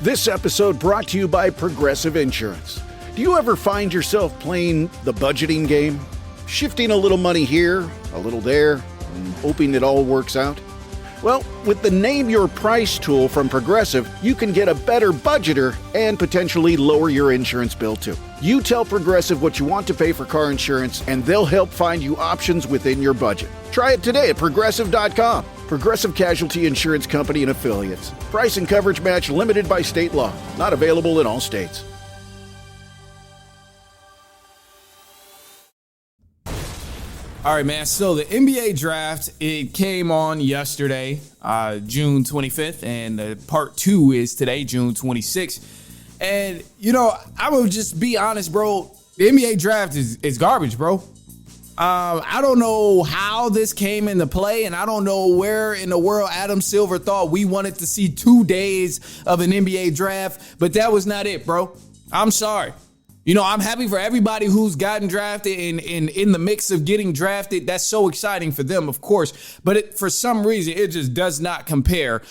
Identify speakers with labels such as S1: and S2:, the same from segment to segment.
S1: This episode brought to you by Progressive Insurance. Do you ever find yourself playing the budgeting game? Shifting a little money here, a little there, and hoping it all works out? Well, with the Name Your Price tool from Progressive, you can get a better budgeter and potentially lower your insurance bill too. You tell Progressive what you want to pay for car insurance, and they'll help find you options within your budget. Try it today at Progressive.com. Progressive Casualty Insurance Company and Affiliates. Price and coverage match limited by state law. Not available in all states.
S2: All right, man. So the NBA draft, it came on yesterday, June 25th, and part 2 is today, June 26th. And, I will just be honest, bro. The NBA draft is garbage, bro. I don't know how this came into play, and I don't know where in the world Adam Silver thought we wanted to see 2 days of an NBA draft, but that was not it, bro. I'm sorry. I'm happy for everybody who's gotten drafted and in the mix of getting drafted. That's so exciting for them, of course. But for some reason, it just does not compare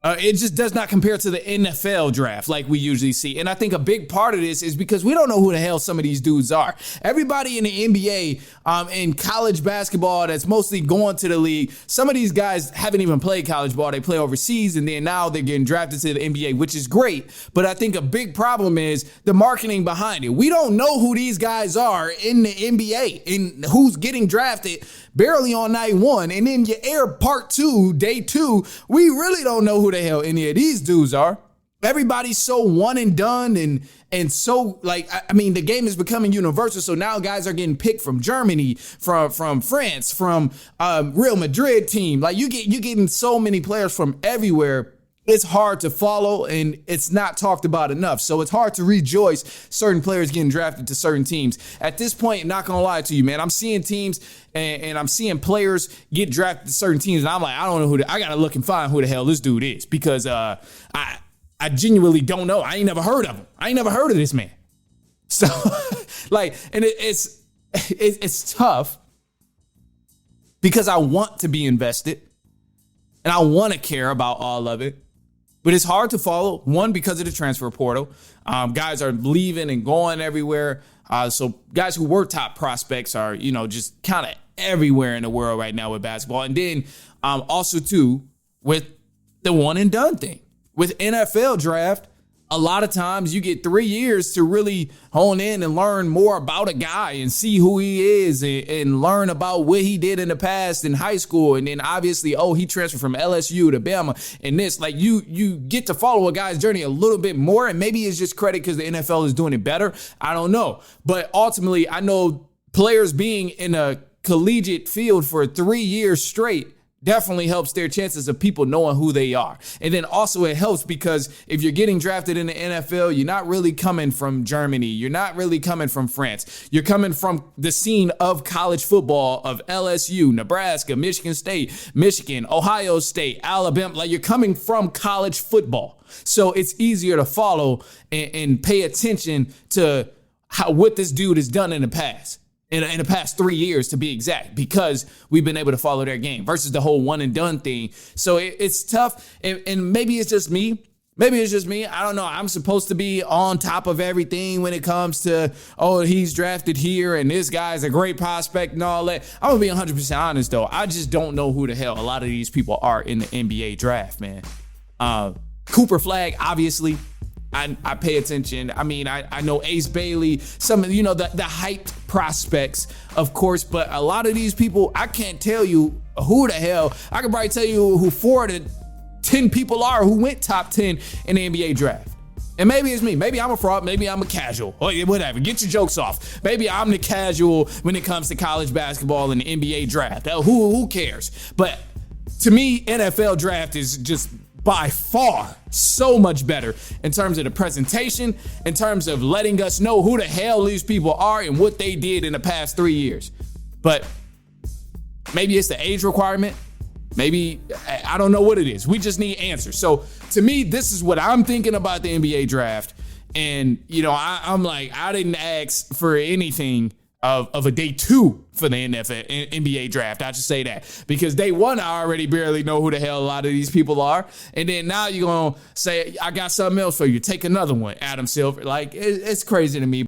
S2: it just does not compare to the NFL draft like we usually see. And I think a big part of this is because we don't know who the hell some of these dudes are. Everybody in the NBA and college basketball that's mostly going to the league, some of these guys haven't even played college ball. They play overseas, and then now they're getting drafted to the NBA, which is great. But I think a big problem is the marketing behind it. We don't know who these guys are in the NBA and who's getting drafted barely on night 1. And then you air part 2, day 2. We really don't know who the hell any of these dudes are. Everybody's so one and done and so the game is becoming universal. So now guys are getting picked from Germany, from France, from Real Madrid team. Like you're getting so many players from everywhere. It's hard to follow, and it's not talked about enough. So it's hard to rejoice certain players getting drafted to certain teams. At this point, not going to lie to you, man, I'm seeing teams and I'm seeing players get drafted to certain teams, and I'm like, I don't know I got to look and find who the hell this dude is because I genuinely don't know. I ain't never heard of him. I ain't never heard of this man. So, and it's tough because I want to be invested and I want to care about all of it. But it's hard to follow, one, because of the transfer portal. Guys are leaving and going everywhere. So guys who were top prospects are, just kind of everywhere in the world right now with basketball. And then also, too, with the one and done thing. With NFL draft, a lot of times you get 3 years to really hone in and learn more about a guy and see who he is and learn about what he did in the past in high school. And then obviously, he transferred from LSU to Bama and this. Like you get to follow a guy's journey a little bit more. And maybe it's just credit because the NFL is doing it better. I don't know. But ultimately, I know players being in a collegiate field for 3 years straight definitely helps their chances of people knowing who they are. And then also it helps because if you're getting drafted in the NFL, you're not really coming from Germany. You're not really coming from France. You're coming from the scene of college football of LSU, Nebraska, Michigan State, Michigan, Ohio State, Alabama. Like you're coming from college football. So it's easier to follow and pay attention to what this dude has done in the past. In the past 3 years, to be exact, because we've been able to follow their game versus the whole one and done thing. So it's tough. And maybe it's just me. I don't know. I'm supposed to be on top of everything when it comes to, he's drafted here and this guy's a great prospect and all that. I'm going to be 100% honest, though. I just don't know who the hell a lot of these people are in the NBA draft, man. Cooper Flagg, obviously. I pay attention. I mean, I know Ace Bailey, some of, the hyped prospects, of course, but a lot of these people, I can't tell you who the hell. I can probably tell you who 4 of the 10 people are who went top 10 in the NBA draft. And maybe it's me. Maybe I'm a fraud. Maybe I'm a casual. Or whatever. Get your jokes off. Maybe I'm the casual when it comes to college basketball and the NBA draft. Who cares? But to me, NFL draft is just by far so much better in terms of the presentation, in terms of letting us know who the hell these people are and what they did in the past 3 years. But maybe it's the age requirement. Maybe, I don't know what it is. We just need answers. So to me, this is what I'm thinking about the NBA draft. And, I'm like, I didn't ask for anything of a day 2 for the NBA draft. I should say that, because day 1, I already barely know who the hell a lot of these people are. And then now you're going to say, I got something else for you. Take another one, Adam Silver. Like, it's crazy to me.